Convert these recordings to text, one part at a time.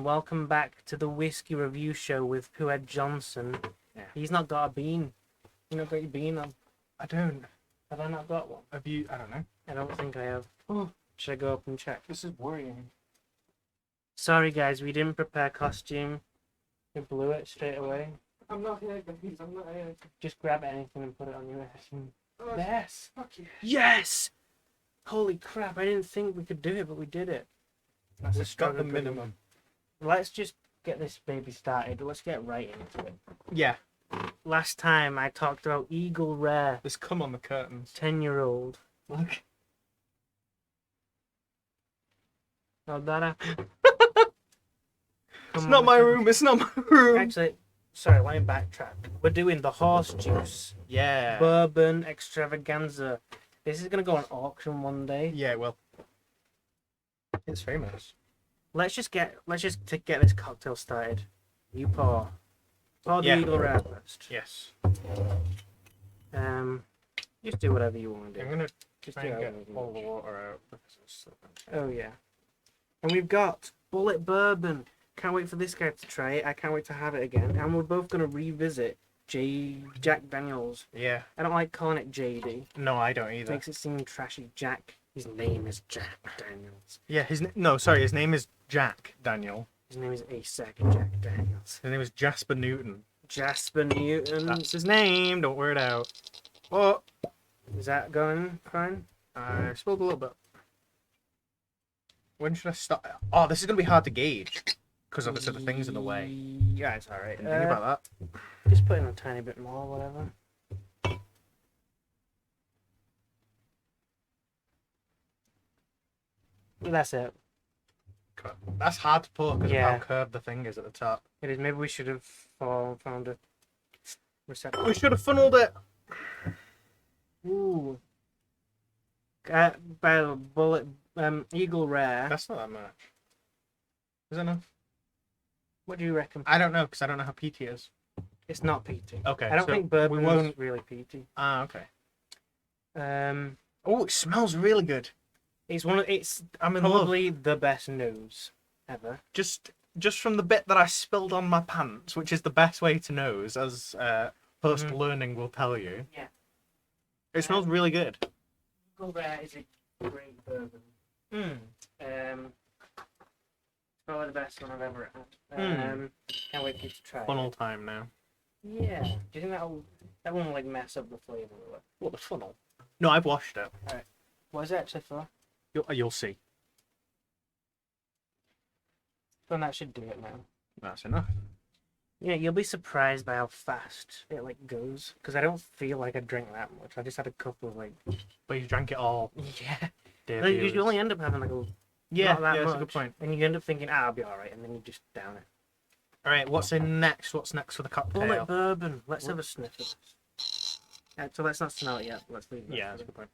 and welcome back to the Whiskey Review Show with Pued Johnson. Yeah. He's not got a bean. You not got your bean on? I don't. Have I not got one? Have you? I don't know. I don't think I have. Oh, should I go up and check? This is worrying. Sorry guys, we didn't prepare costume. We blew it straight away. I'm not here, guys. I'm not here. Just grab anything and put it on your head. Oh, Yes! fuck you. Yes! Holy crap, I didn't think we could do it, but we did it. That's We've got the minimum. Let's just get this baby started. Let's get right into it. Yeah. Last time I talked about Eagle Rare, There's cum on the curtains. 10-year-old. Look. How'd that happen? It's not my room. It's not my room. Actually, sorry, let me backtrack. We're doing the horse juice Yeah. bourbon extravaganza. This is gonna go on auction one day. Yeah. Well. It's famous. Let's just get this cocktail started. You pour the Yeah. Eagle Rare first. Yes. Just do whatever you want to do. I'm gonna Just try do and get whatever you all want. the water out because it's so Oh yeah. And we've got Bulleit Bourbon. Can't wait for this guy to try it. I can't wait to have it again. And we're both gonna revisit Jack Daniels. Yeah. I don't like calling it JD. No, I don't either. Makes it seem trashy. Jack. His name is Jack Daniels. Yeah. His name is Jack Daniel. His name is ASAC Jack Daniels. His name is Jasper Newton. Jasper Newton. That's his name. Don't wear it out. Oh. Is that going fine? I spilled a little bit. When should I stop? Oh, this is gonna be hard to gauge because obviously the things in the way. Yeah, it's alright. Think about that. Just put in a tiny bit more, whatever. That's it. That's hard to pour because Yeah. of how curved the thing is at the top. It is. Maybe we should have found a receptacle. We should have funneled it. Ooh. By the Bullet Eagle Rare. That's not that much. Is that enough? What do you reckon? I don't know because I don't know how peaty it is. It's not peaty. Okay. I don't so think bourbon we won't. is really peaty. Ah, okay. Oh, Oh, it smells really good. it's I'm in probably the best nose ever. Just from the bit that I spilled on my pants, which is the best way to nose, as post learning will tell you. Yeah. It smells really good. Eagle Rare is a great bourbon. Probably the best one I've ever had. Can't wait for you to try it. Funnel time now. Yeah. Do you think that won't like mess up the flavour? What, the funnel? No, I've washed it. What is it actually for? You'll see. Then that should do it now. That's enough. Yeah, you'll be surprised by how fast it like goes. Because I don't feel like I drink that much. I just had a couple of like. But you drank it all. Yeah. Dear Like, you viewers. only end up having like a. Yeah, not that yeah, much, that's a good point. And you end up thinking, I'll be alright, and then you just down it. All right, what's in next? What's next for the cocktail? Bullet bourbon. Let's have a sniff of this. So let's not smell it yet. Let's leave it. Yeah, that's a good point.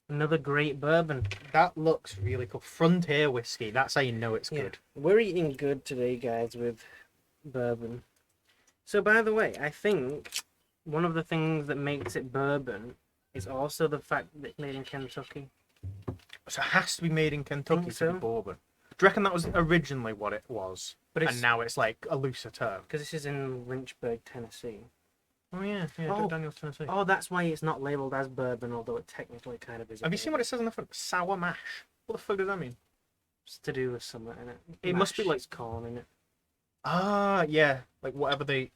Another great bourbon. That looks really cool. Frontier whiskey. That's how you know it's good. We're eating good today, guys, with bourbon. So, by the way, I think one of the things that makes it bourbon is also the fact that it's made in Kentucky. So it has to be made in Kentucky Think to be so. bourbon. Do you reckon that was originally what it was? But it's And now it's like a looser term. because this is in Lynchburg, Tennessee. Oh yeah, Oh. Jack Daniels, Tennessee. Oh, that's why it's not labeled as bourbon, although it technically kind of is. Have you seen what it says on the front? Sour mash. What the fuck does that mean? It's to do with something in it. It must be like- It's corn in it. Ah, yeah, like whatever they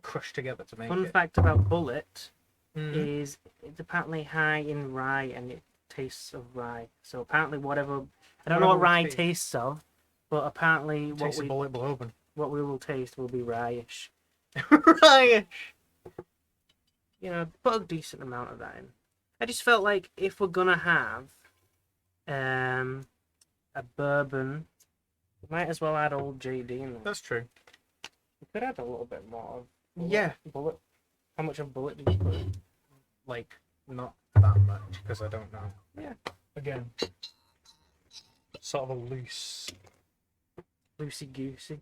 crush together to make Fun it. fact about Bullet Mhm. is it's apparently high in rye and it tastes of rye. So apparently whatever I don't know what Whatever rye we taste. tastes of, but apparently Tastes a bullet bourbon. what we will taste will be rye-ish. Right. You know, put a decent amount of that in. I just felt like if we're gonna have a bourbon, we might as well add old JD in there. That's true. We could add a little bit more of Bullet. Yeah. Bullet. How much of Bullet did you put in? Like not that much because I don't know. Yeah. Again, sort of a loose. Loosey goosey.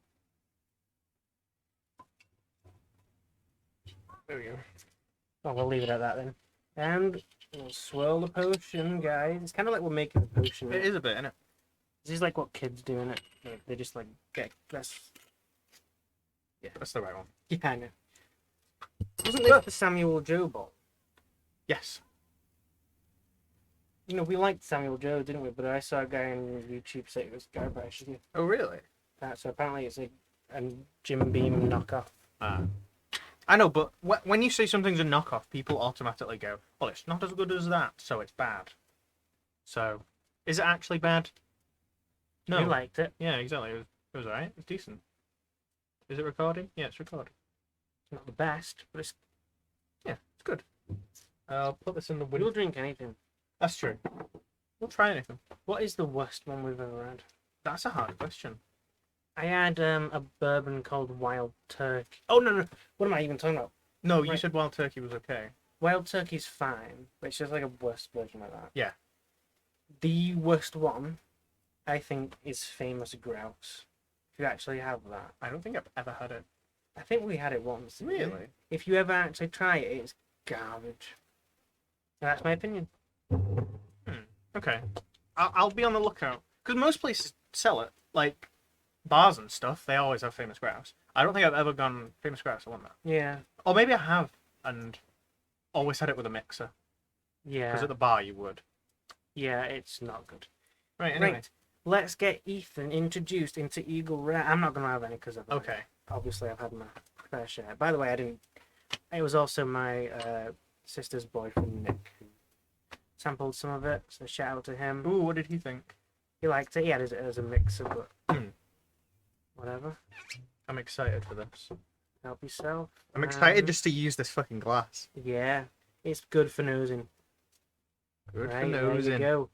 There we go. Oh, we'll leave it at that then. And we'll swirl the potion, guys. It's kind of like we're making the potion. It is a bit, isn't it? This is like what kids do in it. They just like get that's That's the right one. yeah, I know. Wasn't this the Samuel Joe bowl? Yes. You know, we liked Samuel Joe, didn't we? But I saw a guy on YouTube say it was garbage. Oh, really? So apparently it's a Jim Beam knockoff. I know, but when you say something's a knockoff, people automatically go, well, it's not as good as that, so it's bad. So, is it actually bad? No. We liked it. Yeah, exactly. It was alright. It's decent. Is it recording? Yeah, it's recording. Not the best, but it's It's good. I'll put this in the window. we'll drink anything. That's true. We'll try anything. What is the worst one we've ever had? That's a hard question. I had a bourbon called Wild Turkey. Oh no! What am I even talking about? No, you Right. said Wild Turkey was okay. Wild Turkey's fine, but it's just like a worse version of that. Yeah. The worst one, I think, is Famous Grouse. If you actually have that, I don't think I've ever had it. I think we had it once. didn't we? Really? If you ever actually try it, it's garbage. And that's my opinion. Okay. I'll be on the lookout. Because most places sell it. Like, bars and stuff, they always have Famous Grouse. I don't think I've ever gone Famous Grouse, I want that. Yeah. Or maybe I have, and always had it with a mixer. Yeah. Because at the bar you would. Yeah, it's not good. Right, anyway. Right. Let's get Ethan introduced into Eagle Rare. I'm not going to have any because Okay. obviously I've had my fair share. By the way, I didn't. It was also my sister's boyfriend Nick who sampled some of it. So shout out to him. Ooh, what did he think? He liked it. He had it as a mixer, but Hmm. whatever. I'm excited for this. Help yourself. I'm excited Um, just to use this fucking glass. Yeah, it's good for nosing. Good Right, for there you nosing. go.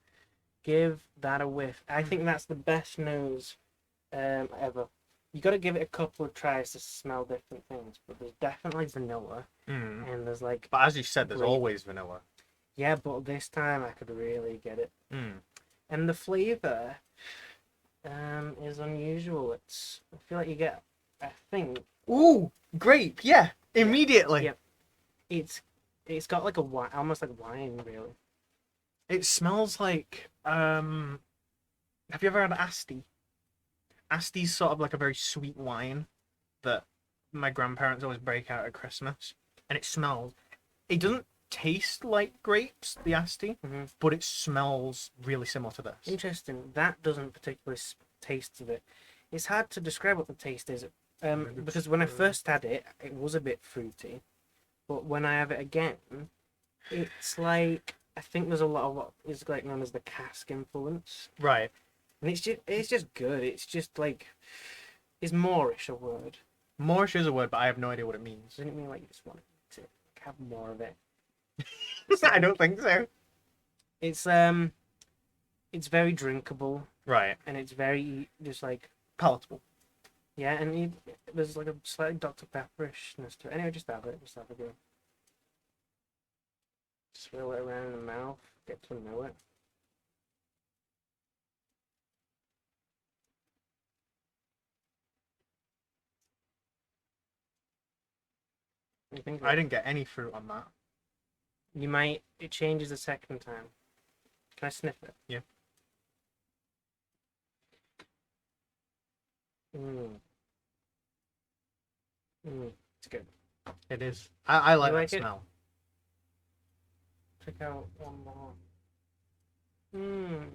Give that a whiff. I think that's the best nose ever. You got to give it a couple of tries to smell different things, but there's definitely vanilla, Mm. and there's like But as you said, there's Great. always vanilla. yeah, but this time I could really get it, Mm. and the flavor is unusual. I feel like you get, I think Ooh, grape, yeah, immediately. Yep. it's got like a wine, almost like wine, really. It smells like, have you ever had Asti? Asti's sort of like a very sweet wine that my grandparents always break out at Christmas. And it doesn't taste like grapes, the Asti, Mhm. but it smells really similar to this. Interesting. That doesn't particularly taste of it. It's hard to describe what the taste is, because when I first had it, it was a bit fruity, but when I have it again, it's like I think there's a lot of what is like known as the cask influence, Right. and it's just good. It's just like is Moorish a word? Moorish is a word, but I have no idea what it means. Doesn't it mean like you just want to have more of it? I don't think so. It's very drinkable Right. and it's very just like Palatable. yeah, and there's like a slightly Dr. Pepperishness to it. Anyway, just have it. Just have a go. Swirl it around in the mouth. Get to know it. You think I didn't get any fruit on that. you might. It changes the second time. Can I sniff it? Yeah. Mm. It's good. It is. I like You that like it? smell. Check out one more. Mmm.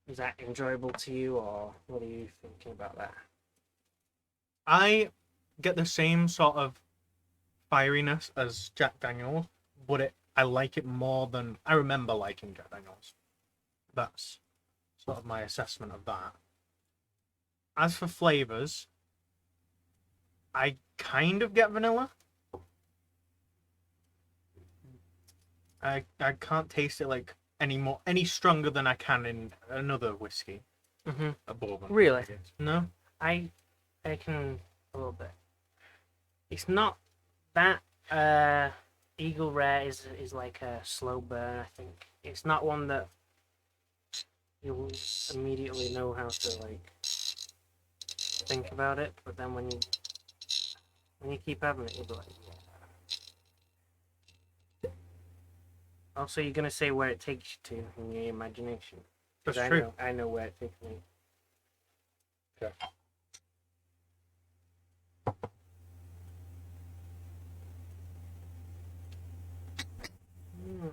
Is that enjoyable to you, or what are you thinking about that? I get the same sort of fieriness as Jack Daniels, but I like it more than I remember liking Jack Daniels. That's sort of my assessment of that. As for flavors, I kind of get vanilla. I can't taste it like any stronger than I can in another whiskey, Mm-hmm. a bourbon. Really? No. I can a little bit. It's not that Eagle Rare is like a slow burn. I think it's not one that you'll immediately know how to like think about it. But then when you keep having it, you'll be like, yeah. Also, you're gonna say where it takes you to in your imagination. 'Cause That's true. I know where it takes me. Okay. Mm.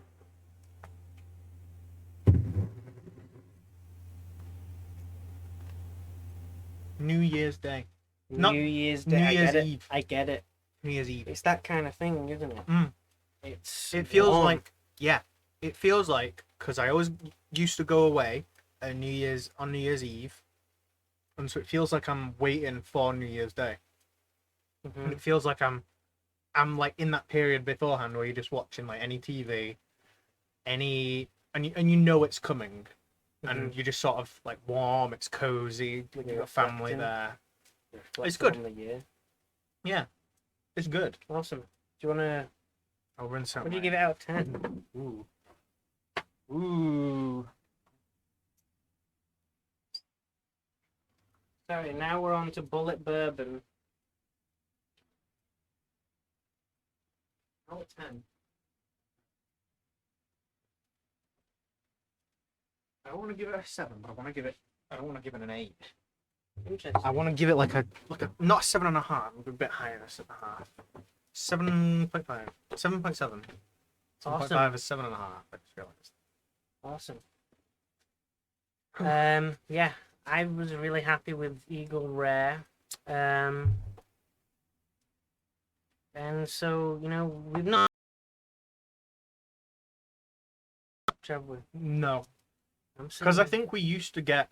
New Year's Day. New Not Year's New Day. I Year's get it. Eve. I get it. New Year's Eve. It's that kind of thing, isn't it? Mm. It feels warm. like, yeah, it feels like, because I always used to go away on New Year's Eve, and so it feels like I'm waiting for New Year's Day, and it feels like I'm like in that period beforehand where you're just watching like any TV, and you know it's coming, and you're just sort of like warm, it's cozy, like you've got family reflecting. there. Reflecting good. on the year. Yeah, it's good. Awesome. Do you wanna? I'll rinse out. What do you give it out of 10? Ooh. Ooh. Sorry, now we're on to Bulleit Bourbon. Out of 10. I don't want to give it a 7, but I don't want to give it an 8. Interesting. I want to give it like a not 7.5, a bit higher than 7.5. 7.5. 7.7. 7.5 Awesome. is 7.5. I just realized. Awesome. Yeah, I was really happy with Eagle Rare. And so, we've not, have we? No, I'm because I saying- think we used to get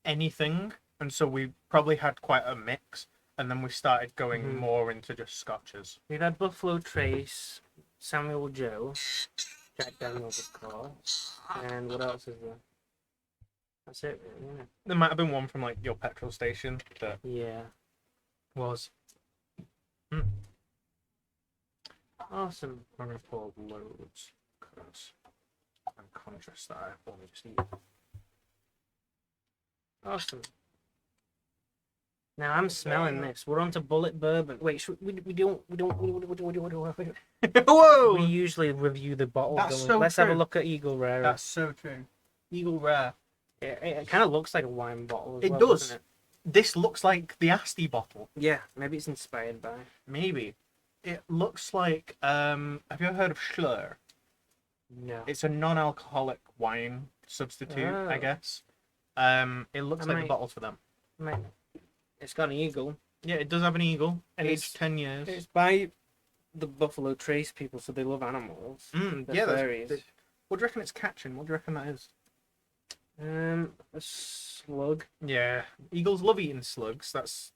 anything, and so we probably had quite a mix, and then we started going more into just scotches. we've had Buffalo Trace, Samuel Joe, Jack Daniels, of course, and what else is there? That's it, really, There might have been one from like your petrol station that yeah. was. Awesome. I'm gonna pour loads because I'm conscious that I only just eat. Awesome. Now I'm smelling this. We're on to Bulleit Bourbon. Wait, we don't. Whoa! We usually review the bottles. That's don't we? so Let's have a true. look at Eagle Rare. That's so true. Eagle Rare. It kind of looks like a wine bottle as It well, does. doesn't it? This looks like the Asti bottle. Yeah, maybe it's inspired by. Maybe. It looks like. Have you ever heard of Schlur? No. It's a non-alcoholic wine substitute, I Oh. guess. It looks I like the might- bottle for them. It's got an eagle. Yeah, it does have an eagle, And aged it's- 10 years. It's by the Buffalo Trace people, so they love animals. They're Yeah, furries. what do you reckon it's catching? What do you reckon that is? A slug. Yeah, eagles love eating slugs. That's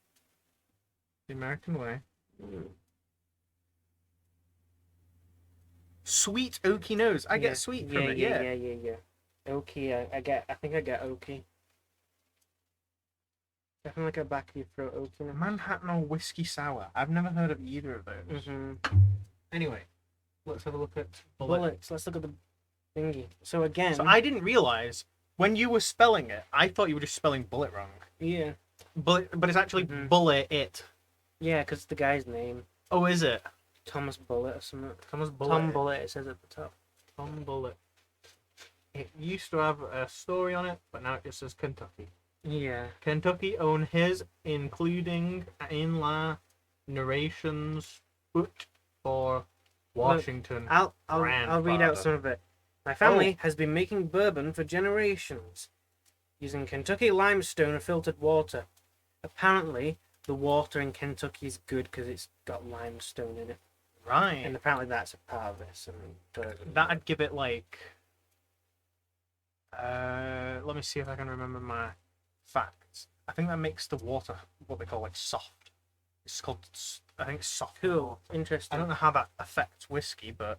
the American way. Sweet oaky nose. I get sweet from it. Yeah. Yeah. Oaky, I think I get oaky. Definitely like a back of your throat oaky. Manhattan or whiskey sour. I've never heard of either of those. Anyway, let's have a look at Bullets. Let's look at the thingy. So again, So I didn't realize when you were spelling it, I thought you were just spelling bullet wrong. yeah, But it's actually bullet it. yeah, because it's the guy's name, Oh, is it? Thomas Bullet or something. Thomas Bullet. Tom Bullet. It says at the top. Tom Bullet. It used to have a story on it, but now it just says Kentucky. Yeah. Kentucky own his, including in-law narrations put for Washington. I'll read out Grandfather. some of it. My family has been making bourbon for generations, using Kentucky limestone and filtered water. Apparently, the water in Kentucky is good because it's got limestone in it, Right. and apparently that's a part of this. And bourbon. That'd give it like. Let me see if I can remember my facts. I think that makes the water what they call like soft. It's called. I think it's soft. Cool, I interesting. don't know how that affects whiskey, but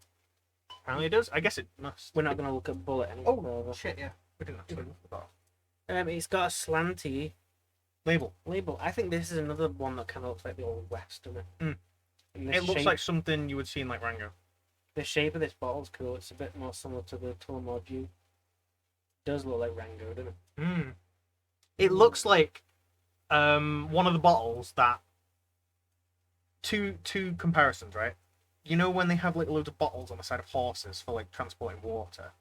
apparently it does. I guess it must. We're not going to look at Bullet any Oh further. shit! Yeah, we didn't actually look at that. It's got a slanty Label. label. I think this is another one that kind of looks like the Old West, doesn't it? Mm. And this It looks shape- like something you would see in like Rango. the shape of this bottle's cool. It's a bit more similar to the Tullamore Dew. Does look like Rango, doesn't it? Mm. It looks like one of the bottles that two comparisons, right? you know when they have like loads of bottles on the side of horses for like transporting water?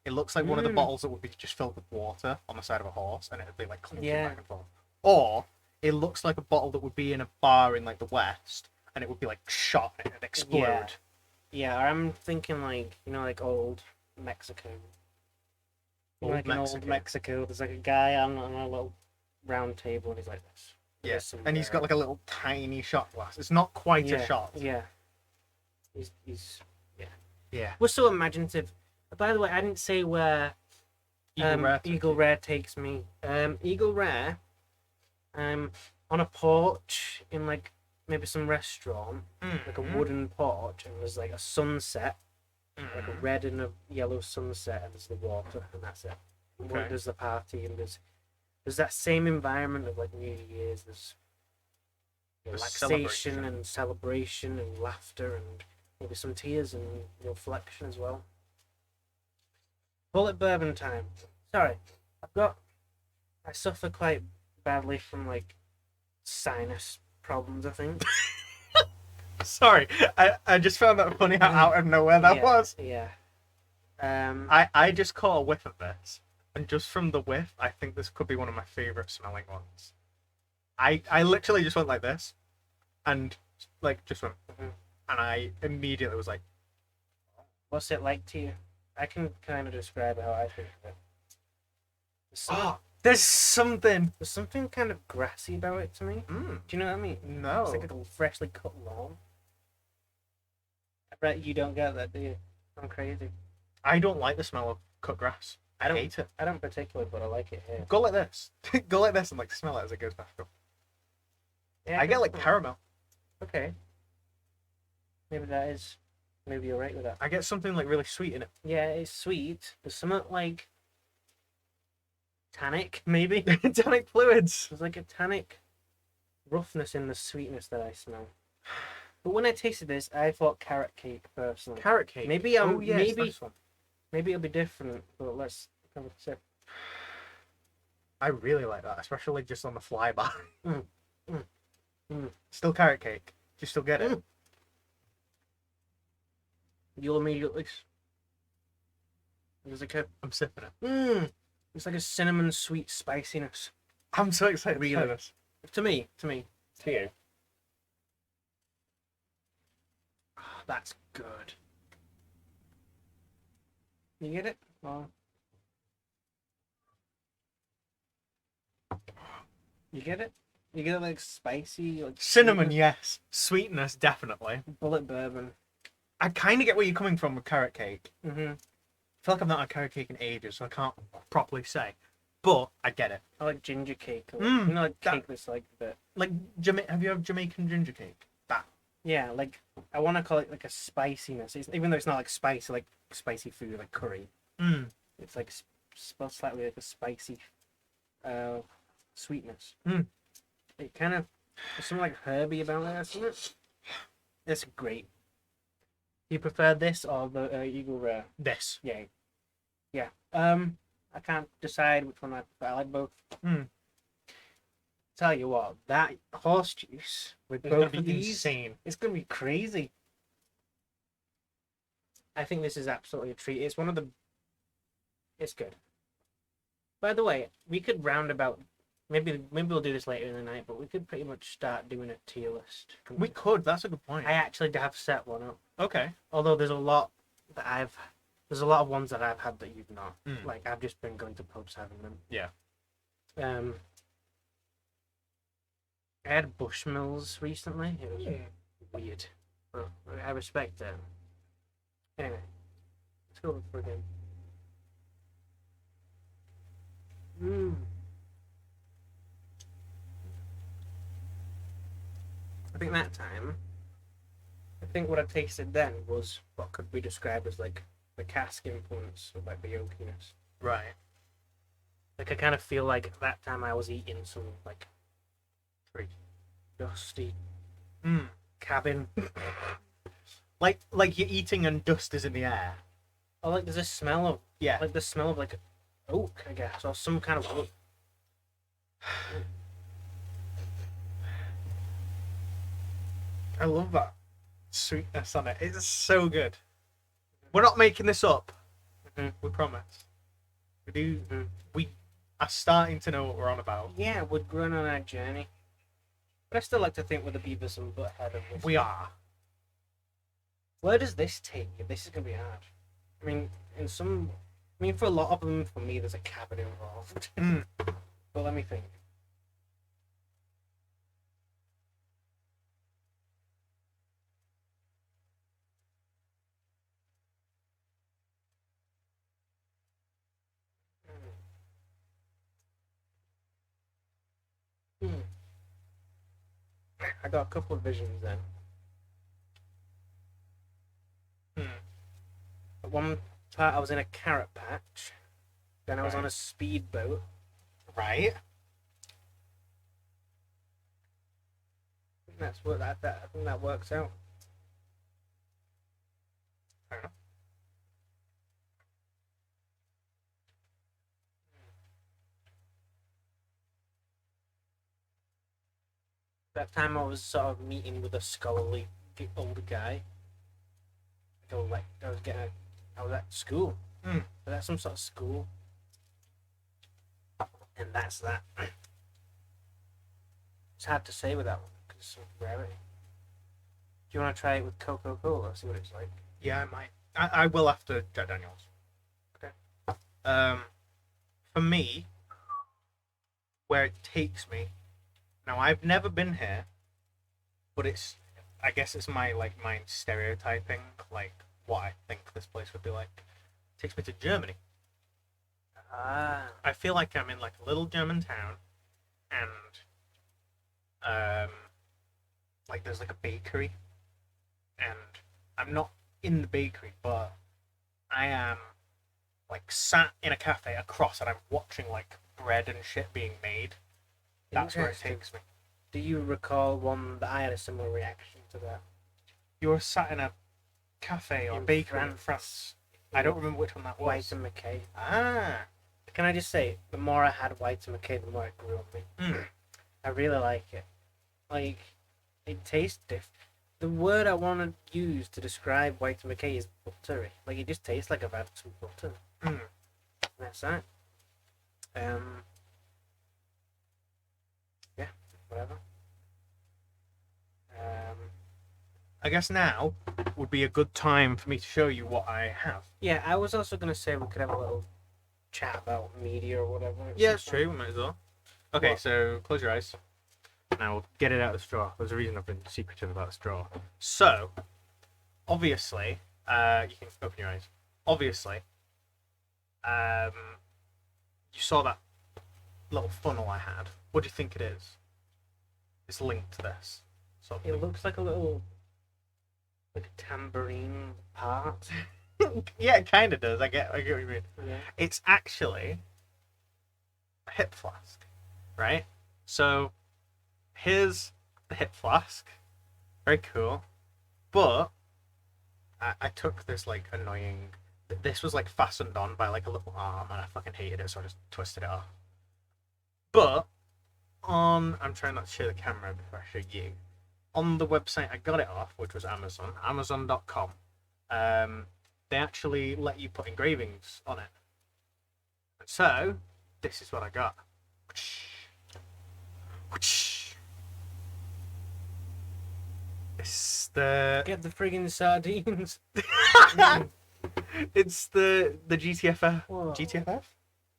It looks like one of the Mm. bottles that would be just filled with water on the side of a horse, and it'd be like clinking Yeah. back and forth. Or it looks like a bottle that would be in a bar in like the West, and it would be like shot and it'd explode. Yeah. Yeah, I'm thinking like, like old Mexico. Like in old Mexico, there's like a guy on a little round table and he's like this. Yes, and he's got like a little tiny shot glass. It's not quite a shot. Yeah. He's Yeah. We're so imaginative. By the way, I didn't say where Eagle Rare takes me. Eagle Rare, on a porch in like maybe some restaurant, like a wooden porch, and there's like a sunset, like a red and a yellow sunset, and there's the water, and that's it. Okay. There's the party, and there's that same environment of like New Year's. There's relaxation and celebration and laughter and maybe some tears and reflection as well. Bulleit bourbon time. Sorry, I suffer quite badly from like sinus problems, I think. Sorry, I just found that funny how out of nowhere that was. Yeah. I just caught a whiff of this, and just from the whiff, I think this could be one of my favorite smelling ones. I literally just went like this, and like just went, and I immediately was like, what's it like to you? I can kind of describe how I think of it. There's something kind of grassy about it to me. Do you know what I mean? No. It's like a freshly cut lawn. I bet you don't get that, do you? I'm crazy. I don't like the smell of cut grass. I hate it. I don't particularly, but I like it here. Go like this. Go like this and like smell it as it goes back up. Yeah, I get like caramel. Okay. Maybe you're right with that. I get something like really sweet in it. Yeah, it's sweet. There's something like tannic, maybe. Tannic fluids. There's like a tannic roughness in the sweetness that I smell. But when I tasted this, I thought carrot cake personally. Carrot cake. Maybe maybe it'll be different, but let's have a sip. I really like that, especially just on the fly by. Mm. Still carrot cake. Do you still get it? You'll immediately. There's like I'm sipping it. It's like a cinnamon sweet spiciness. I'm so excited Really? to try this. To me. To you. Oh, that's good. You get it? Oh. You get it? You get it like spicy, like Cinnamon, yes. Sweetness, definitely. Bulleit bourbon. I kind of get where you're coming from with carrot cake. Mm-hmm. I feel like I've not had carrot cake in ages, so I can't properly say. But I get it. I like ginger cake. Like that- cake that's like a bit. Like, have you had Jamaican ginger cake? That. Yeah, like I want to call it like a spiciness. Even though it's not like spicy, like spicy food, like curry. It's like slightly like a spicy sweetness. It kind of there's something like herby about it, isn't it? It's great. You prefer this or the Eagle Rare? This. Yeah. I can't decide which one I prefer. I like both. Tell you what, that horse juice with It's both gonna of be these, insane. it's gonna be crazy. I think this is absolutely a treat. It's one of the. It's good. By the way, we could roundabout. Maybe we'll do this later in the night, but we could pretty much start doing a tier list. We could. That's a good point. I actually have set one up. Okay. Although there's a lot of ones that I've had that you've not. Mm. Like I've just been going to pubs having them. Yeah. I had Bushmills recently. It was weird. But I respect it. Anyway, let's go for a game. I think that time, what I tasted then was what could be described as like the cask influence of like the oakiness. Right. Like I kind of feel like at that time I was eating some like pretty dusty cabin. like you're eating and dust is in the air. Or like there's a smell of Yeah. like the smell of like oak, I guess, or some kind of wood. I love that. sweetness on it. It's so good. We're not making this up. We promise. We do. We are starting to know what we're on about. Yeah, we're growing on our journey. But I still like to think we're the Beavis and Butthead of this. We are. Where does this take you? This is gonna be hard. I mean, for a lot of them, for me, there's a cabin involved. But let me think. I got a couple of visions then. At one part, I was in a carrot patch. Then I was on a speedboat. Right. That's what I think that works out. Fair enough. That time I was sort of meeting with a scholarly older guy. I was at school. I was at some sort of school. And that's that. It's hard to say with that one because it's so rarity. Do you want to try it with Coca-Cola? See what it's like. Yeah, I might. I will after Jack Daniels. Okay. For me, where it takes me. Now I've never been here, but I guess it's my mind stereotyping, like what I think this place would be like. It takes me to Germany. I feel like I'm in like a little German town, and like there's like a bakery, and I'm not in the bakery, but I am like sat in a cafe across, and I'm watching like bread and shit being made. That's where it takes me. Do you recall one that I had a similar reaction to that? You were sat in a cafe or bakery in France. I don't remember which one that was. White and McKay. Ah. Can I just say, the more I had White and McKay, the more it grew on me. I really like it. Like, it tastes different. The word I want to use to describe White and McKay is buttery. Like, it just tastes like I've had some butter. That's that. Yeah, whatever. I guess now would be a good time for me to show you what I have. Yeah, I was also going to say we could have a little chat about media or whatever. Yeah, it's true. We might as well. Okay, What? so close your eyes. Now get it out of the straw. There's a reason I've been secretive about the straw. So, obviously, you can open your eyes. Obviously, you saw that little funnel I had. What do you think it is? It's linked to this. It looks like a little, like a tambourine part. Yeah, it kind of does. I get what you mean. Yeah. It's actually a hip flask, right? So here's the hip flask. Very cool. But I took this like annoying. This was like fastened on by like a little arm, and I fucking hated it, so I just twisted it off. But I'm trying not to show the camera before I show you. On the website I got it off, which was Amazon, Amazon.com. They actually let you put engravings on it. And so, this is what I got. It's the Get the friggin' sardines. it's the GTFF. Whoa. GTFF?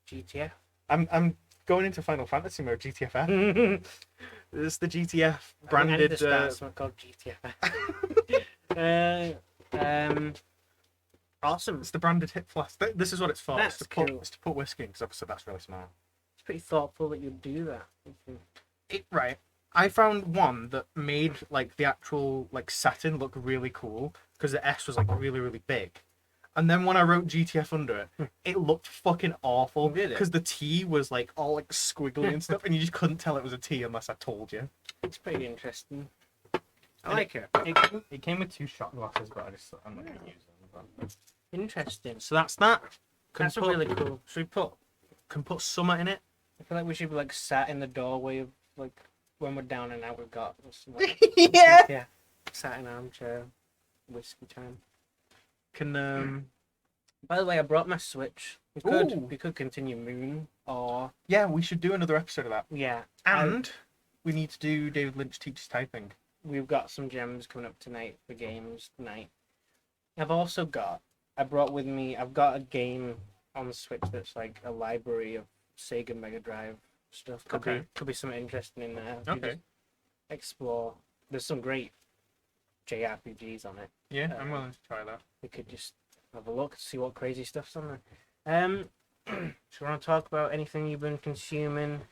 GTF. I'm going into Final Fantasy mode. GTFF. It's the GTF branded. Something called GTF. Awesome. It's the branded hip flask. This is what it's for. That's cool. It's to put whiskey, because obviously that's really small. It's pretty thoughtful that you do that. Right. I found one that made like the actual like setting look really cool because the S was like really really big, and then when I wrote GTF under it, it looked fucking awful Did it? because the T was like all like squiggly and stuff, and you just couldn't tell it was a T unless I told you. It's pretty interesting. I like it. It came with 2 shot glasses, but I'm not gonna use them. But... Interesting. So that's that. That's really cool. Should we can put summer in it? I feel like we should be like sat in the doorway of like when we're down and out. We've got some, like, Yeah. yeah, sat in an armchair. whiskey time. Can By the way, I brought my Switch. Ooh. We could continue Moon, or yeah, we should do another episode of that. yeah, And we need to do David Lynch teaches typing. we've got some gems coming up tonight for games night. I've also got. I brought with me. I've got a game on the Switch that's like a library of Sega Mega Drive stuff. Could be something interesting in there. If you Okay. just explore. There's some great JRPGs on it. Yeah, I'm willing to try that. We could just have a look, see what crazy stuff's on there. Do you want to talk about anything you've been consuming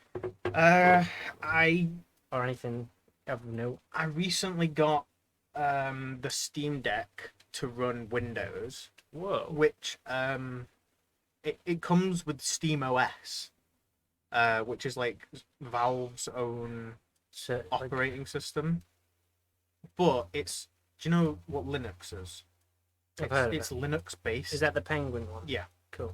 I or anything of note? I recently got the Steam Deck to run Windows, Whoa. which it comes with Steam OS, which is like Valve's own So, operating system. But it's, do you know what Linux is? I've heard of It's it. Linux based. Is that the Penguin one? Yeah. Cool.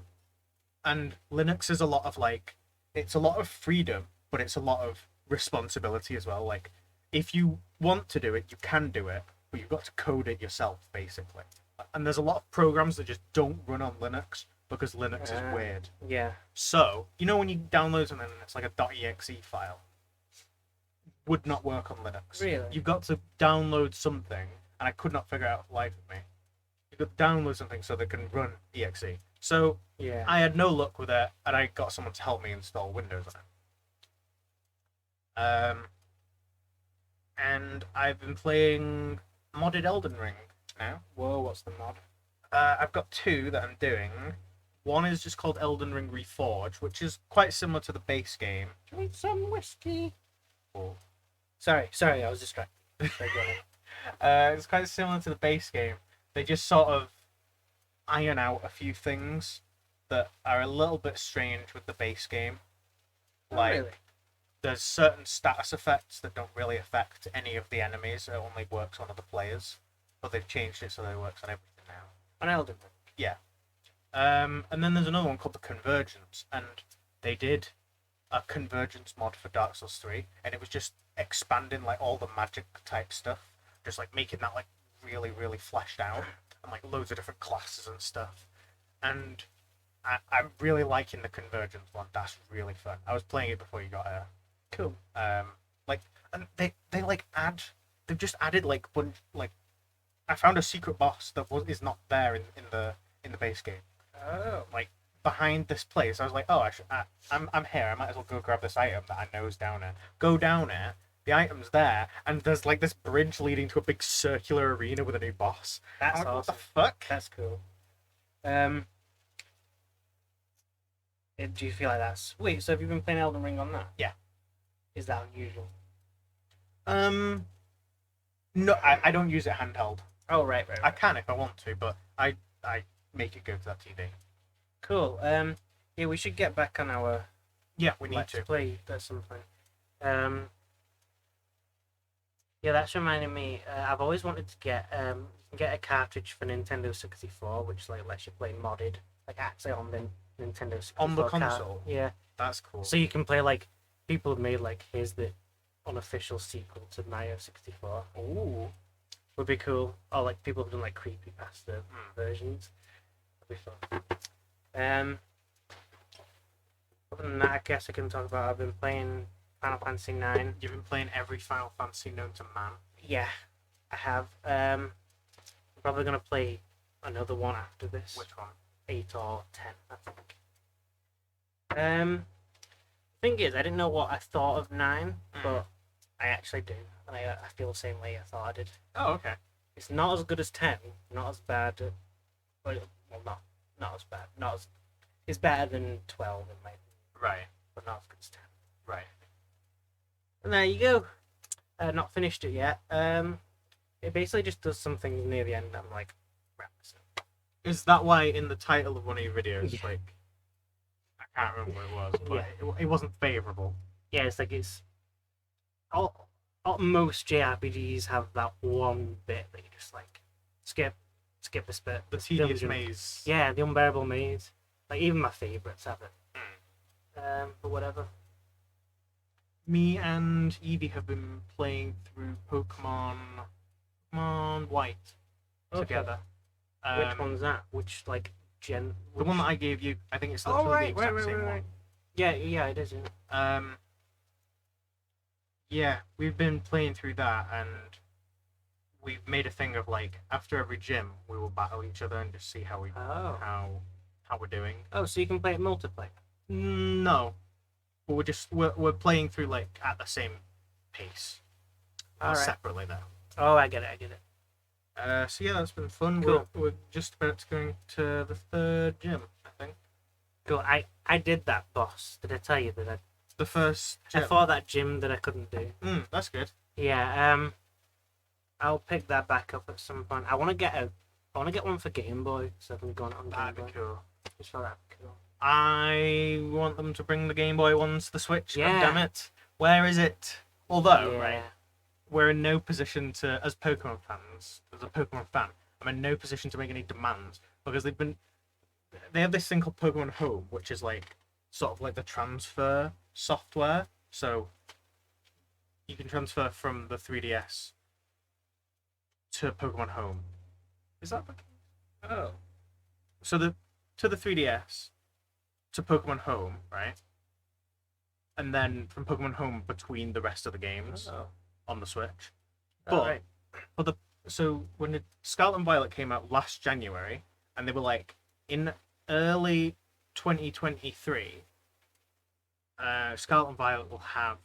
And Linux is a lot of like, it's a lot of freedom, but it's a lot of responsibility as well. Like, if you want to do it, you can do it, but you've got to code it yourself, basically. And there's a lot of programs that just don't run on Linux because Linux is weird. Yeah. So, you know when you download something and it's like a .exe file? Would not work on Linux. Really? You've got to download something, and I could not figure out life with me. You've got to download something so they can run exe. So Yeah. I had no luck with it, and I got someone to help me install Windows on it. And I've been playing modded Elden Ring now. Whoa, what's the mod? I've got two that I'm doing. One is just called Elden Ring Reforged, which is quite similar to the base game. Need some whiskey. Oh. Sorry, I was distracted. Sorry, go ahead. It's quite similar to the base game. They just sort of iron out a few things that are a little bit strange with the base game. Like, Really? there's certain status effects that don't really affect any of the enemies. It only works on other players. But they've changed it so that it works on everything now. On Elden Ring. Yeah. And then there's another one called the Convergence, and they did a Convergence mod for Dark Souls 3, and it was just expanding like all the magic type stuff, just like making that like really, really fleshed out, and like loads of different classes and stuff. And I'm really liking the Convergence one. That's really fun. I was playing it before you got here. Cool. Like, and they like they've just added like I found a secret boss that is not there in the base game. Oh. Like behind this place, I was like, oh, I'm here. I might as well go grab this item that I know is down there. Go down there. The item's there, and there's like this bridge leading to a big circular arena with a new boss. That's I'm like, awesome. what the fuck? That's cool. Do you feel like that's... Wait, so have you been playing Elden Ring on that? Yeah. Is that unusual? No, I don't use it handheld. Oh, right. I can if I want to, but I make it go to that TV. Cool. Yeah, we should get back on our Yeah, we need Let's to. Play at some point. Yeah, that's reminding me. I've always wanted to get a cartridge for Nintendo 64, which like lets you play modded, like actually on the Nintendo 64 On the console? Yeah, That's cool. so you can play like people have made like here's the unofficial sequel to Mario 64. Ooh. Would be cool. Or like people have done like creepypasta versions. That'd be fun. Other than that, I guess I can talk about. I've been playing Final Fantasy 9. You've been playing every Final Fantasy known to man. Yeah, I have. I'm probably gonna play another one after this. Which one? 8 or 10, I think. Thing is, I didn't know what I thought of 9, but I actually do, and I feel the same way I thought I did. Oh, okay. It's not as good as 10, not as bad. Well, not as bad. Not as. It's better than 12 in my opinion, Right. but not as good as 10. Right. And there you go. Not finished it yet. It basically just does something near the end. I'm like, wrap this up. Is that why in the title of one of your videos, Yeah. like, I can't remember what it was, but Yeah. it wasn't favourable. Yeah, it's like it's. Most JRPGs have that one bit that you just like skip this bit. The this tedious dungeon. maze. Yeah, the unbearable maze. Like even my favourites have it. But whatever. Me and Evie have been playing through Pokemon White. Okay. together. Which one's that? Which like gen? The one that I gave you, I think it's Oh literally right, the right, exact right, same right, one. right. Yeah, it is. Yeah. Yeah, we've been playing through that, and we've made a thing of like after every gym we will battle each other and just see how we Oh. how we're doing. Oh, so you can play it multiplayer. No, but we're playing through like at the same pace, All or right. separately though. Oh, I get it. I get it. So yeah, that's been fun. Cool. We're just about to go to the third gym, I think. Cool. I did that, boss. Did I tell you that The first I gym. fought that gym that I couldn't do? That's good. Yeah. I'll pick that back up at some point. I want to get one for Game Boy, so I can go on it on Game That'd be Boy. cool. Just for that. Cool. I want them to bring the Game Boy ones to the Switch. Yeah. God damn it! Where is it? Although, Yeah. right, we're in no position to, as Pokemon fans, as a Pokemon fan, I'm in no position to make any demands because they have this thing called Pokemon Home, which is like sort of like the transfer software. So you can transfer from the 3DS to Pokemon Home. Is that the... Oh. So to the 3DS to Pokemon Home, right? And then from Pokemon Home between the rest of the games on the Switch. But so when Scarlet and Violet came out last January, and they were like in early 2023, Scarlet and Violet will have.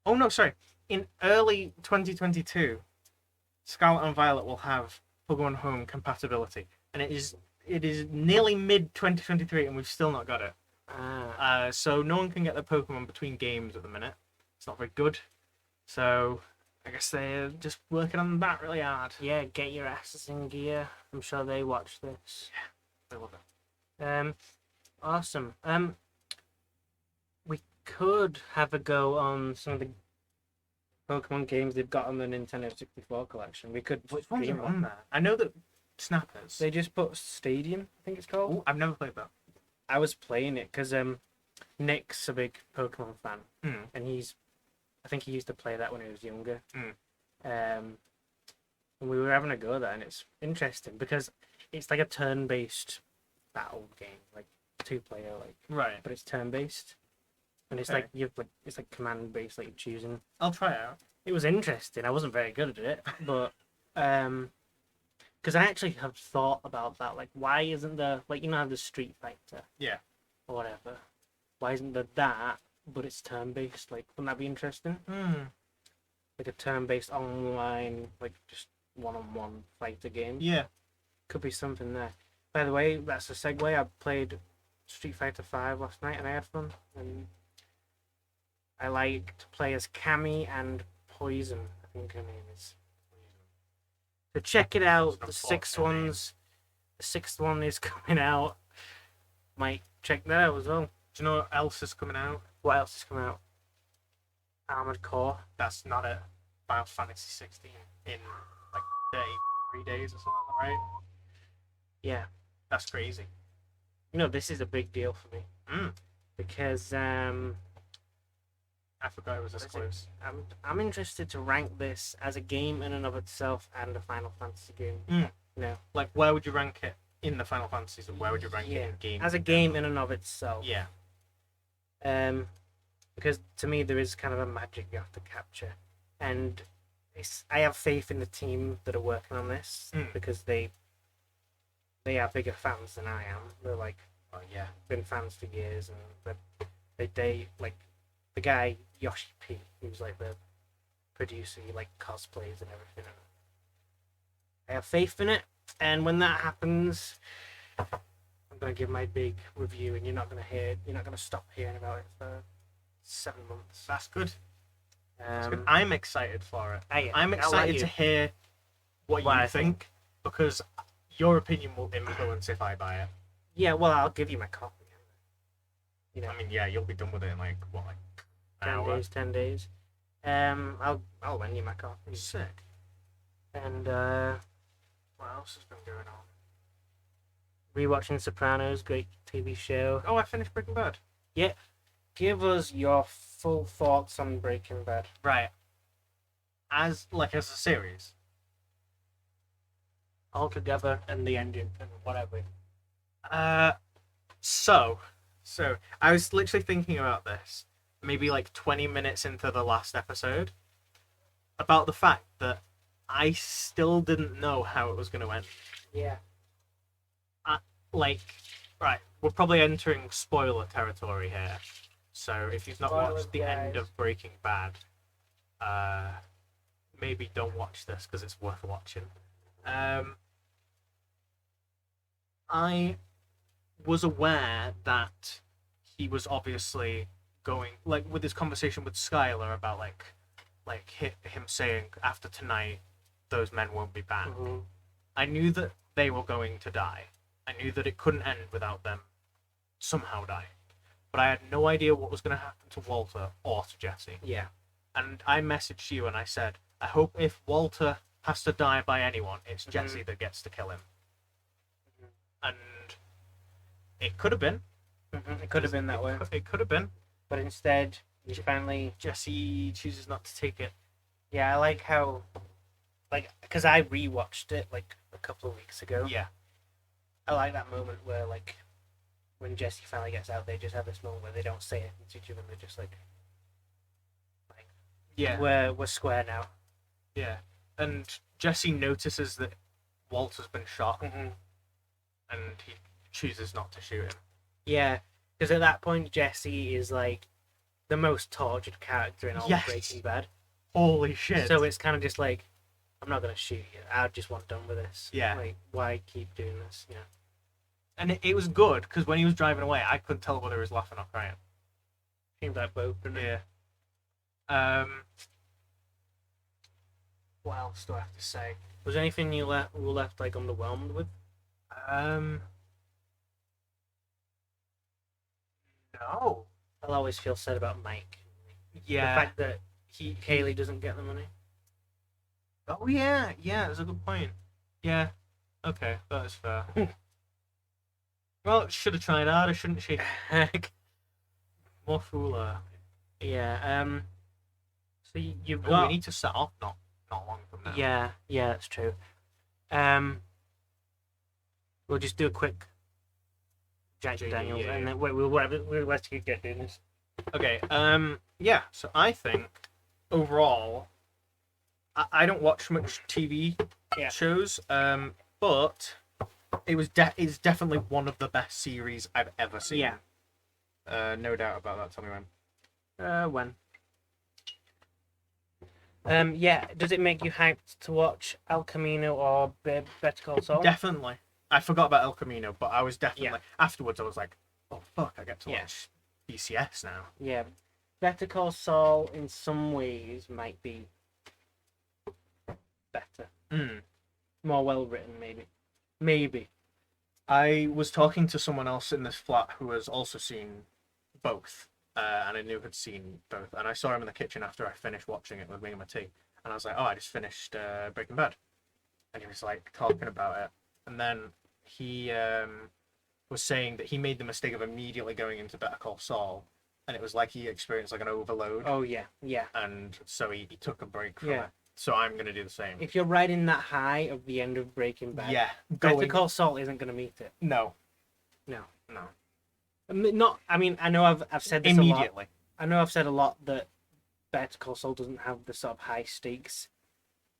Oh no, sorry. In early 2022, Scarlet and Violet will have Pokemon Home compatibility, and it is nearly mid 2023, and we've still not got it. So no one can get their Pokemon between games at the minute. It's not very good. So I guess they're just working on that really hard. Yeah, get your asses in gear. I'm sure they watch this. Yeah, they love it. Awesome. We could have a go on some of the Pokemon games they've got on the Nintendo 64 collection. We could. Which ones stream are them. on there? I know that Snappers. They just put Stadium, I think it's called. Ooh, I've never played that. I was playing it because Nick's a big Pokemon fan, and I think he used to play that when he was younger. And we were having a go at that, and it's interesting because it's like a turn-based battle game, like 2-player, like Right. but it's turn-based, and it's Okay. like it's like command-based, like you're choosing. I'll try it out. It was interesting. I wasn't very good at it, but because I actually have thought about that. Like, why isn't there, like, you know, how the Street Fighter, Yeah. or whatever? Why isn't there that? But it's turn-based. Like, wouldn't that be interesting? Like a turn-based online, like just one-on-one fighter game. Yeah. Could be something there. By the way, that's a segue. I played Street Fighter 5 last night, and I had fun. And I like to play as Cammy and Poison. I think her name is. So check it out. The sixth one is coming out. Might check that out as well. Do you know what else is coming out? What else is coming out? Armored Core. That's not it. Final Fantasy 16 in like 33 days or something, right? Yeah. That's crazy. You know, this is a big deal for me. Because I forgot it was this close. I'm interested to rank this as a game in and of itself and a Final Fantasy game. You know, Like, where would you rank it in the Final Fantasies, and where would you rank it in games? as a game in and of itself. Yeah. Because to me there is kind of a magic you have to capture, and I have faith in the team that are working on this because they are bigger fans than I am. They're like, Oh yeah. been fans for years, and they like the guy Yoshi P, who's like the producer, he like cosplays and everything. I have faith in it, and when that happens, I'm gonna give my big review, and you're not gonna stop hearing about it for 7 months. That's good. That's good. I'm excited for it. I'm I'll let excited you- to hear what What you I think, because your opinion will influence if I buy it. Yeah, well, I'll give you my copy. You know, I mean, yeah, you'll be done with it in like what, like an 10 hour? days, 10 days. I'll lend you my copy. Sick. And What else has been going on? rewatching Sopranos, great TV show. Oh, I finished Breaking Bad. Give us your full thoughts on Breaking Bad. Right. As a series. altogether and the ending and whatever. So I was literally thinking about this maybe like 20 minutes into the last episode about the fact that I still didn't know how it was going to end. Yeah. Like, right, we're probably entering spoiler territory here. So if you've not Spoilers, watched the end guys. of Breaking Bad, maybe don't watch this because it's worth watching. I was aware that he was obviously going like with his conversation with Skylar about him saying after tonight those men won't be back. Mm-hmm. I knew that they were going to die. I knew that it couldn't end without them somehow dying. But I had no idea what was going to happen to Walter or to Jesse. Yeah. And I messaged you and I said, I hope if Walter has to die by anyone, it's Jesse that gets to kill him. And it could have been. It could have been that way. It could have been. But instead, you finally... Jesse chooses not to take it. Yeah, I like how... Like, because I rewatched it, like, a couple of weeks ago. Yeah. I like that moment where, like, when Jesse finally gets out, they just have this moment where they don't say anything to each other, and they're just like, yeah, we're square now. Yeah. And Jesse notices that Walter's been shot, Mm-hmm. and he chooses not to shoot him. Yeah, because at that point, Jesse is, like, the most tortured character in all of Breaking Bad. Holy shit. So it's kind of just like, I'm not going to shoot you. I just want done with this. Yeah. Like, why keep doing this? Yeah. And it was good, because when he was driving away, I couldn't tell whether he was laughing or crying. Seems like both, doesn't it? Yeah. What else do I have to say? Was there anything you were left like underwhelmed with? No. I'll always feel sad about Mike. Yeah. The fact that Kaylee doesn't get the money. Oh yeah, that's a good point. Yeah. Okay, that is fair. Well, should have tried harder, shouldn't she? Heck. More fooler. Yeah. So you've Oh, got. we need to set off not long from now. Yeah, that's true. We'll just do a quick Jack Daniels, yeah. and then we'll get doing this. Okay. Yeah. So I think overall, I don't watch much TV shows. But it's definitely one of the best series I've ever seen. Yeah. No doubt about that. Tell me when. When? Yeah. Does it make you hyped to watch El Camino or Better Call Saul? Definitely. I forgot about El Camino, but I was definitely afterwards. I was like, "Oh fuck! I get to watch BCS now." Yeah, Better Call Saul in some ways might be better, more well written, maybe. I was talking to someone else in this flat who has also seen both, and I knew had seen both, and I saw him in the kitchen after I finished watching it with me and my tea, and I was like, "Oh, I just finished Breaking Bad," and he was like talking about it. And then he was saying that he made the mistake of immediately going into Better Call Saul, and it was like he experienced like an overload. Oh yeah. And so he took a break from Yeah. it. So I'm gonna do the same. If you're riding that high of the end of Breaking Bad, Yeah. Better Call Saul isn't gonna meet it. No. No. No. I mean, I know I've said this Immediately. a lot. I know I've said a lot that Better Call Saul doesn't have the sort of high stakes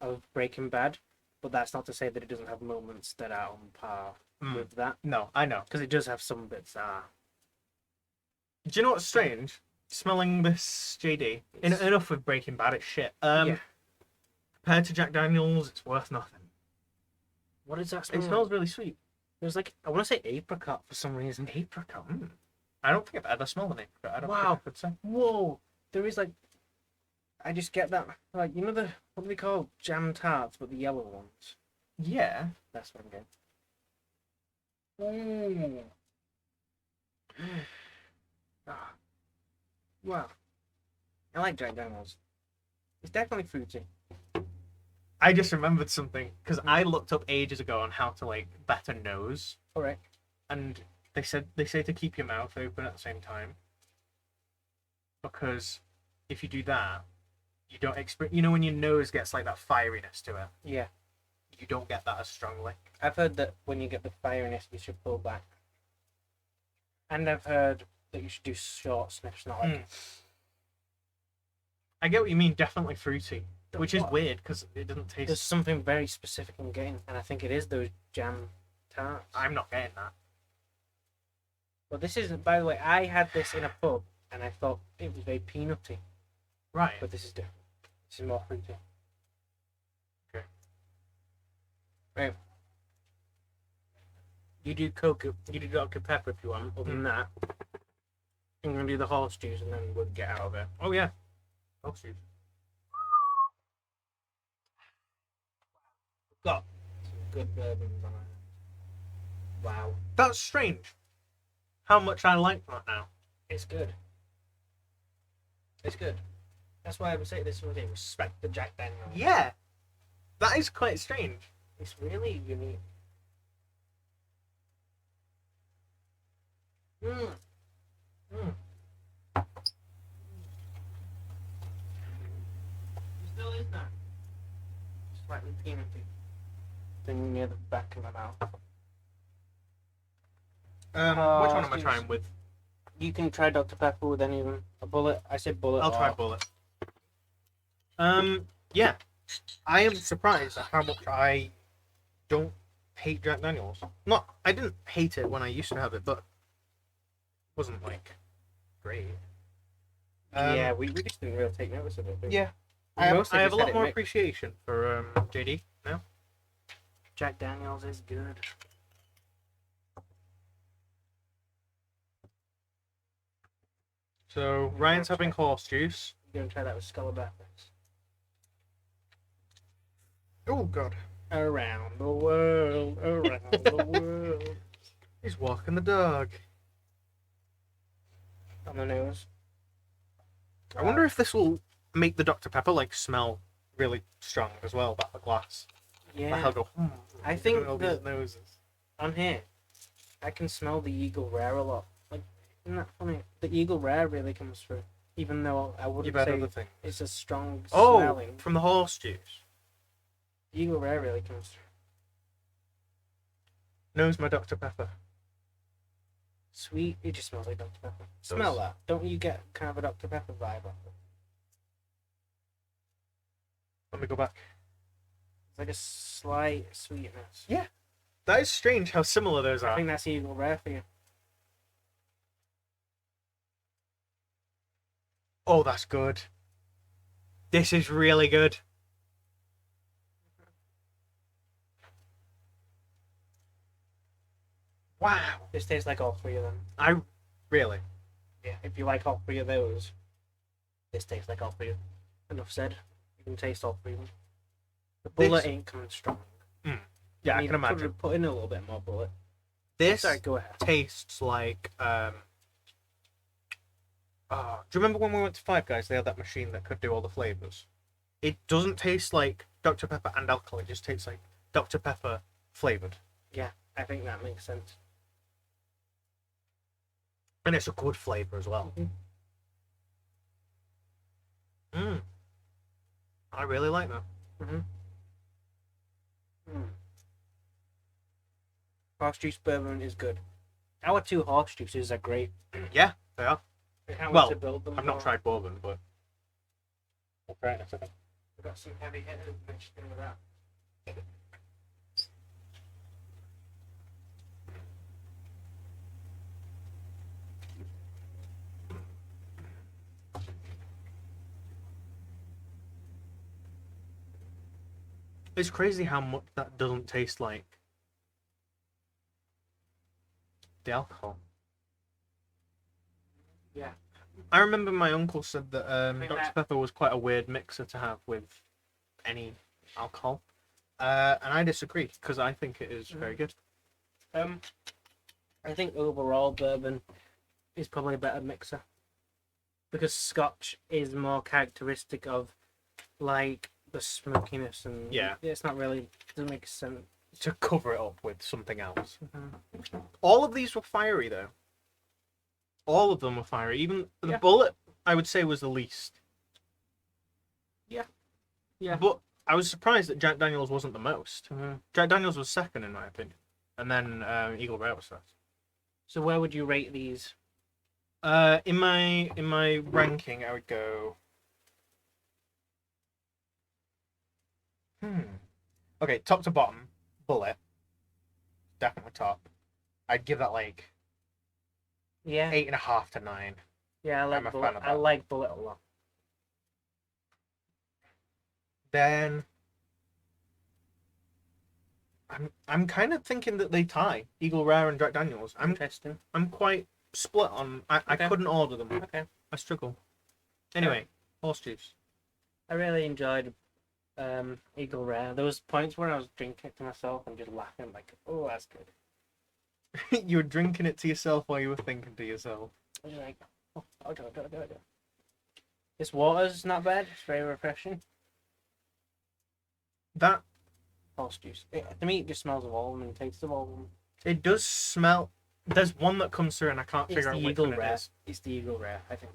of Breaking Bad, but that's not to say that it doesn't have moments that are on par with that. No, I know. Because it does have some bits that are. Do you know what's strange? Smelling this JD. Enough with Breaking Bad, it's shit. Compared to Jack Daniels, it's worth nothing. What is that smell? It smells really sweet. There's like, I want to say apricot for some reason. Apricot. I don't think I've ever smelled an apricot. I don't think I Wow. could say. Whoa. There is like, I just get that, like, you know what do they call jam tarts, but the yellow ones? Yeah. That's what I'm getting. Ah. Wow. I like Jack Daniels. It's definitely fruity. I just remembered something because I looked up ages ago on how to like better nose, Alright. and they say to keep your mouth open at the same time because if you do that, you don't experience. You know when your nose gets like that fieriness to it. Yeah. you don't get that as strongly. I've heard that when you get the firiness, you should pull back. And I've heard that you should do short sniffs, not like. I get what you mean. Definitely fruity, The which is what? weird because it doesn't taste. There's something very specific I'm getting, and I think it is those jam tarts. I'm not getting that. Well, this isn't. By the way, I had this in a pub, and I thought it was very peanutty, Right. but this is different. This is more fruity. Okay. Right. You do Coke. You do Dr Pepper if you want. Other than that, I'm gonna do the horse juice, and then we'll get out of it. Oh yeah. Oh shoot. Got some good bourbons on it. Wow, That's strange. How much I like that now. it's good. It's good. That's why I would say this was a respect the Jack Daniels. Yeah. That is quite strange. It's really unique. Mm. Mm. It still is that. Slightly peanutty. Thing near the back of my mouth. Which one am I excuse- trying with? You can try Dr. Pepper with any of them. A bullet. I said bullet. I'll try or- Bullet. Yeah. I am surprised at how much I don't hate Jack Daniels. I didn't hate it when I used to have it, but it wasn't like great. Yeah, we just didn't really take notice of it. did we? Yeah. We I mostly have a just had lot it more mixed. appreciation for JD now. Jack Daniels is good. So Ryan's having horse juice. You're gonna try that with Scalabathus. Oh god. Around the world, around the world. He's walking the dog. On the nose. I wonder if this will make the Dr. Pepper like smell really strong as well, about the glass. Like, Yeah. I'll go, I think all these that- noses. On here, I can smell the Eagle Rare a lot. Like, isn't that funny? The Eagle Rare really comes through, even though I wouldn't You've had say other things. it's a strong Oh, smelling. from the horse juice. Eagle Rare really comes through. Knows my Dr. Pepper. Sweet, it just smells like Dr. Pepper. Smell that. Don't you get kind of a Dr. Pepper vibe off it? Let me go back. It's like a slight sweetness. Yeah. That is strange how similar those I are. think that's Eagle Rare for you. Oh, that's good. This is really good. Wow. This tastes like all three of them. Really. Yeah. If you like all three of those, this tastes like all three of them. Enough said. You can taste all three of them. The bullet ain't coming strong. Yeah, I You can need to imagine. Put in a little bit more bullet. This Sorry, go ahead. tastes like do you remember when we went to Five Guys? They had that machine that could do all the flavors. It doesn't taste like Dr. Pepper and alcohol. It just tastes like Dr. Pepper flavored, Yeah, I think that makes sense. and it's a good flavor as well. I really like that. Horse juice bourbon is good. Our two horse juices are great. Yeah, they are. I can't Well, wait to build them. I've not more. tried bourbon, but we'll try it in a second. We've got some heavy hitters mixed in with that. It's crazy how much that doesn't taste like the alcohol. Yeah. I remember my uncle said that think Dr. that- Pepper was quite a weird mixer to have with any alcohol. And I disagree, because I think it is very good. I think overall bourbon is probably a better mixer because Scotch is more characteristic of like the smokiness and Yeah. it's not really doesn't make sense. To cover it up with something else. Mhm. All of these were fiery, though. All of them were fiery. Even the Yeah. bullet, I would say, was the least. Yeah. But I was surprised that Jack Daniels wasn't the most. Mhm. Jack Daniels was second in my opinion, and then Eagle Rare was first. So where would you rate these? In my ranking, I would go. Okay, top to bottom, Bulleit, definitely top. I'd give that like Yeah. 8.5 to 9. Yeah, I I'm like a fan Bullet. of I that. like Bullet a lot. Then I'm kind of thinking that they tie Eagle Rare and Jack Daniels. Interesting. I'm quite split on. I Okay. couldn't order them. Okay. I struggle. Anyway, horse juice. I really enjoyed Eagle Rare. There was points where I was drinking it to myself and just laughing like, oh, that's good. You were drinking it to yourself while you were thinking to yourself. I was like, oh, do. This water's not bad. It's very refreshing. That Horse juice. To me, it just smells of all of them and tastes of all of them. it does smell. There's one that comes through and I can't It's figure the out which Eagle one it Rare. is. It's the Eagle Rare, I think.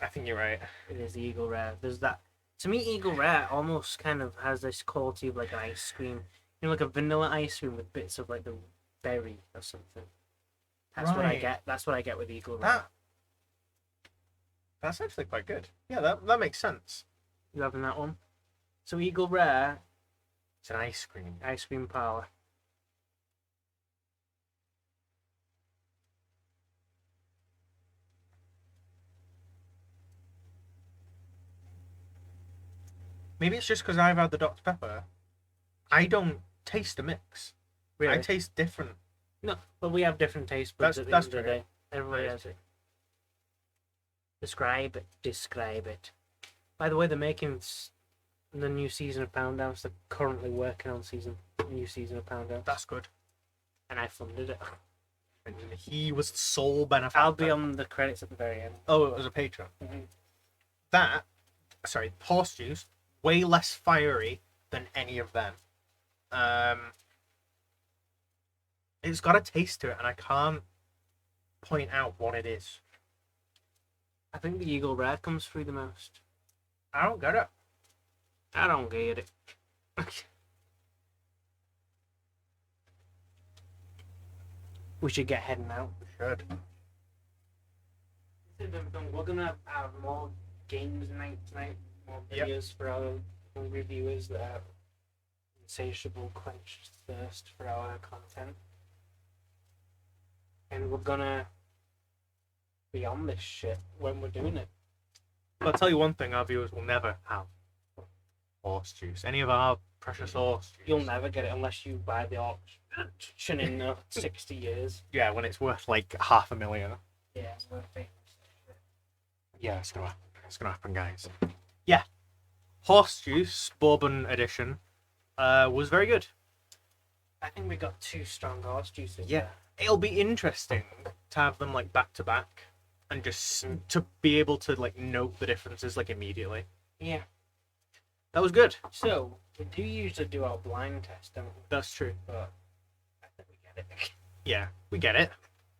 I think you're right. It is the Eagle Rare. There's that. To me, Eagle Rare almost kind of has this quality of like an ice cream. You know, like a vanilla ice cream with bits of like the berry or something. That's what I Right. get. That's what I get with Eagle Rare. That that's actually quite good. Yeah, that makes sense. You having that one? So Eagle Rare, It's an ice cream. ice cream parlor. Maybe it's just because I've had the Dr Pepper. I don't taste the mix. Really? I taste different. No, but we have different taste buds at the That's end of the true. day. Everybody That has it. Describe it. Describe it. By the way, they're making the new season of Pound Dance. They're currently working on new season of Pound Dance. That's good. And I funded it. And he was the sole benefactor. I'll be on the credits at the very end. Oh, it was a patron. Mhm. Sorry, horse juice, way less fiery than any of them. It's got a taste to it, and I can't point out what it is. I think the Eagle Rare comes through the most. I don't get it. I don't get it. We should get heading out. Should. We're gonna have more games night tonight, more Yep. videos for our reviewers that have insatiable quenched thirst for our content. And we're gonna be on this shit when we're doing it. I'll tell you one thing: our viewers will never have horse juice. Any of our precious horse juice. You'll never get it unless you buy the auction in 60 years. Yeah, when it's worth like $500,000. Yeah, it's worth it. Yeah, it's gonna happen. It's gonna happen, guys. Yeah, horse juice bourbon edition was very good. I think we got 2 strong horse juices. Yeah. It'll be interesting to have them like back to back, and just to be able to like note the differences like immediately. Yeah. That was good. So, we do usually do our blind test, don't we? That's true. But I think we get it. Yeah, we get it.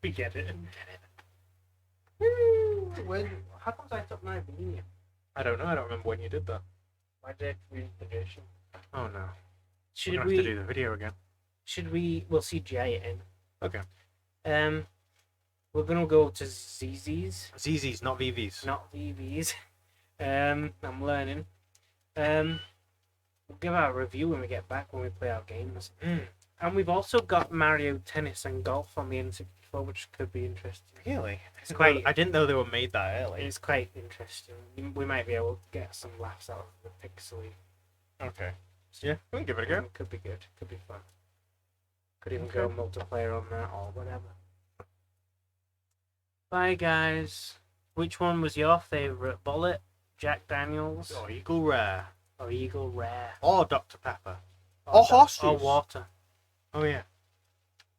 We get it. How come I took my beanie? I don't know. I don't remember when you did that. Why did I read the version? Oh no. Should We're gonna we? have to do the video again. Should we? We'll CGI it in. Okay. We're gonna go to ZZ's, ZZ's, not VV's. not VV's. I'm learning. We'll give our review when we get back when we play our games. And we've also got Mario Tennis and Golf on the N64, which could be interesting. Really? It's quite. I didn't know they were made that early. It's quite interesting. We might be able to get some laughs out of the pixely. Okay. Yeah, we can give it a go. Could be good. Could be fun. Could even Okay. go multiplayer on that or whatever. Bye, guys. Which one was your favourite? Bulleit, Jack Daniels, Or Eagle Rare. or Eagle Rare? Or Dr Pepper. Or horse Or juice. water. Oh yeah.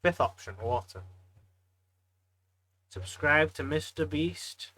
5th option, water. Subscribe to Mr. Beast.